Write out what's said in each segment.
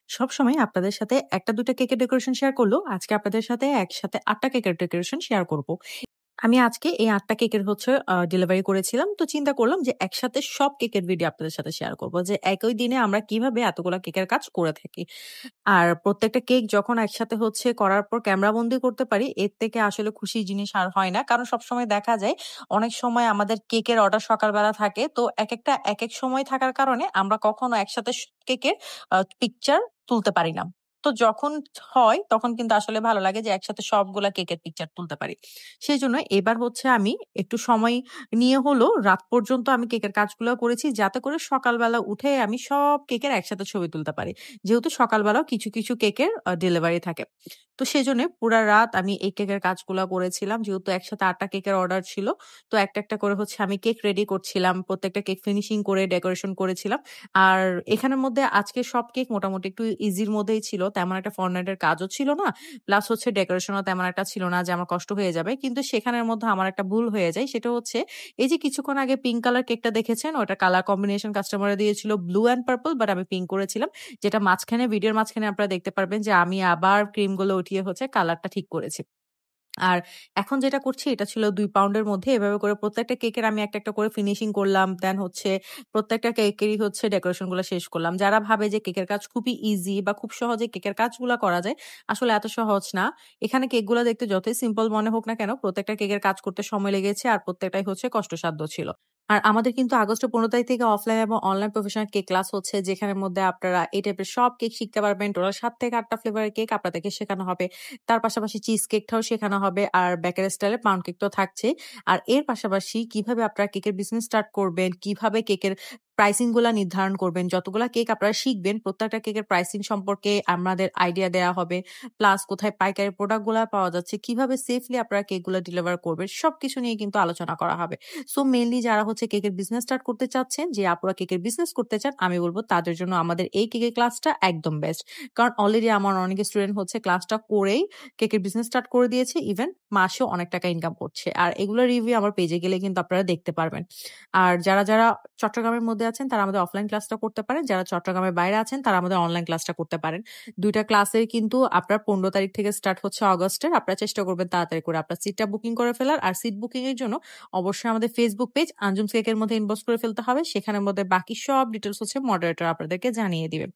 সবসময় আপনাদের সাথে ১টা ২টা কেকের ডেকোরেশন শেয়ার করলেও আজকে আপনাদের সাথে একসাথে ৮টা কেকের ডেকোরেশন শেয়ার করব। আমি আজকে এই ৮টা কেকের হচ্ছে ডেলিভারি করেছিলাম। তো চিন্তা করলাম যে একসাথে সব কেকের ভিডিও আপনাদের সাথে শেয়ার করব। যে একই দিনে আমরা কিভাবে এতগুলা কেকের কাজ করে থাকি। আর প্রত্যেকটা কেক যখন একসাথে হচ্ছে করার পর ক্যামেরাবন্দি করতে পারি, এর থেকে আসলে খুশির জিনিস আর হয় না। কারণ সবসময় দেখা যায় অনেক সময় আমাদের কেকের অর্ডার সকালবেলা থাকে। তো একেকটা একেক সময় থাকার কারণে আমরা কখনো একসাথে কেকের পিকচার তুলতে পারি না। তো যখন হয় তখন কিন্তু আসলে ভালো লাগে যে একসাথে সবগুলা কেকের পিকচার তুলতে পারি। সেজন্য এবার হচ্ছে আমি একটু সময় নিয়ে হলেও রাত পর্যন্ত আমি কেকের কাজগুলো করেছি যাতে করে সকালবেলা উঠে আমি সব কেকের একসাথে ছবি তুলতে পারি। যেহেতু সকালবেলাও কিছু কেকের ডেলিভারি থাকে। তো সেজন্য পুরা রাত আমি এই কেকের কাজগুলা করেছিলাম। যেহেতু একসাথে ৮ টা কেকের অর্ডার ছিল। তো একটা করে হচ্ছে আমি কেক রেডি করছিলাম। প্রত্যেকটা কেক ফিনিশিং করে ডেকোরেশন করেছিলাম। আর এখানের মধ্যে আজকে সব কেক মোটামুটি একটু ইজির মধ্যেই ছিল। তেমন একটা ফরম্যাটের কাজও ছিল না। প্লাস হচ্ছে ডেকোরেশনও তেমন একটা ছিল না যে আমার কষ্ট হয়ে যাবে। কিন্তু সেখানের মধ্যে আমার একটা ভুল হয়ে যায়। সেটা হচ্ছে এই যে কিছুক্ষণ আগে পিঙ্ক কালার কেকটা দেখেছেন, ওটার কালার কম্বিনেশন কাস্টমাররা দিয়েছিল ব্লু অ্যান্ড পার্পল বাট আমি পিঙ্ক করেছিলাম। যেটা মাঝখানে ভিডিওর মাঝখানে আপনারা দেখতে পারবেন যে আমি আবার ক্রিম গুলো উঠিয়ে হচ্ছে কালারটা ঠিক করেছি। আর এখন যেটা করছি এটা ছিল ২ পাউন্ডের মধ্যে। এভাবে করে প্রত্যেকটা কেকের আমি একটা করে ফিনিশিং করলাম। দেন হচ্ছে প্রত্যেকটা কেকেরই হচ্ছে ডেকোরেশন গুলা শেষ করলাম। যারা ভাবে যে কেকের কাজ খুবই ইজি বা খুব সহজে কেকের কাজগুলা করা যায়, আসলে এত সহজ না। এখানে কেকগুলা দেখতে যতই সিম্পল মনে হোক না কেন, প্রত্যেকটা কেকের কাজ করতে সময় লেগেছে আর প্রত্যেকটাই হচ্ছে কষ্টসাধ্য ছিল। আর আমাদের কিন্তু আগস্টের ১৫ তারিখ থেকে অফলাইন এবং অনলাইন প্রফেশনাল কেক ক্লাস হচ্ছে, যেখানের মধ্যে আপনারা এই টাইপের সব কেক শিখতে পারবেন। টোটাল ৭ থেকে ৮ টা ফ্লেভারের কেক আপনাদেরকে শেখানো হবে। তার পাশাপাশি চিজ কেকটাও শেখানো হবে। আর বেকারি স্টাইলে পাউন্ড কেক তো থাকছেই। আর এর পাশাপাশি কিভাবে আপনারা কেকের বিজনেস স্টার্ট করবেন, কিভাবে কেকের প্রাইসিং গুলা নির্ধারণ করবেন, যতগুলা কেক আপনারা শিখবেন প্রত্যেকটা কেকের প্রাইসিং সম্পর্কে আমাদের আইডিয়া দেয়া হবে। প্লাস কোথায় পাইকারি প্রোডাক্ট গুলা পাওয়া যাচ্ছে, কিভাবে সেফলি আপনারা কেকগুলা ডেলিভার করবেন, সবকিছু নিয়ে কিন্তু আলোচনা করা হবে। সো মেইনলি যারা হচ্ছে কেকের বিজনেস স্টার্ট করতে চাচ্ছেন, যে আপুরা কেকের বিজনেস করতে চান, আমি বলব তাদের জন্য আমাদের এই কেকের ক্লাসটা একদম বেস্ট। কারণ অলরেডি আমার অনেক স্টুডেন্ট হচ্ছে ক্লাসটা করেই কেকের বিজনেস স্টার্ট করে দিয়েছে। ইভেন মাসেও অনেক টাকা ইনকাম করছে। আর এগুলোর রিভিউ আমার পেজে গেলে কিন্তু আপনারা দেখতে পারবেন। আর যারা চট্টগ্রামের মধ্যে আছেন তারা আমাদের অফলাইন ক্লাসটা করতে পারেন। যারা চট্টগ্রামের বাইরে আছেন তারা আমাদের অনলাইন ক্লাসটা করতে পারেন। ২ টা ক্লাসের কিন্তু আপনার ১৫ তারিখ থেকে স্টার্ট হচ্ছে অগাস্টের। আপনারা চেষ্টা করবেন তাড়াতাড়ি করে আপনার সিটটা বুকিং করে ফেলার। আর সিট বুকিং এর জন্য অবশ্যই আমাদের ফেসবুক পেজ আঞ্জুমস কেকের মধ্যে ইনবক্স করে ফেলতে হবে। সেখানের মধ্যে বাকি সব ডিটেইলস হচ্ছে মডারেটর আপনাদেরকে জানিয়ে দিবে।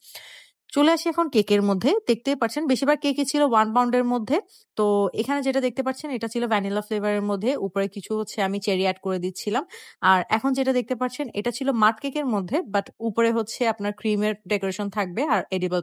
চলে আসি এখন কেকের মধ্যে। দেখতেই পাচ্ছেন বেশিরভাগ কেকই ছিল 1 পাউন্ডের মধ্যে। তো এখানে যেটা দেখতে পাচ্ছেন এটা ছিল ভ্যানিলা ফ্লেভারের মধ্যে। উপরে কিছু হচ্ছে আমি চেরি এড করে দিচ্ছিলাম। আর এখন যেটা দেখতে পাচ্ছেন এটা ছিল মাড কেকের মধ্যে বাট উপরে হচ্ছে আপনার ক্রিমের ডেকোরেশন থাকবে আর এডিবল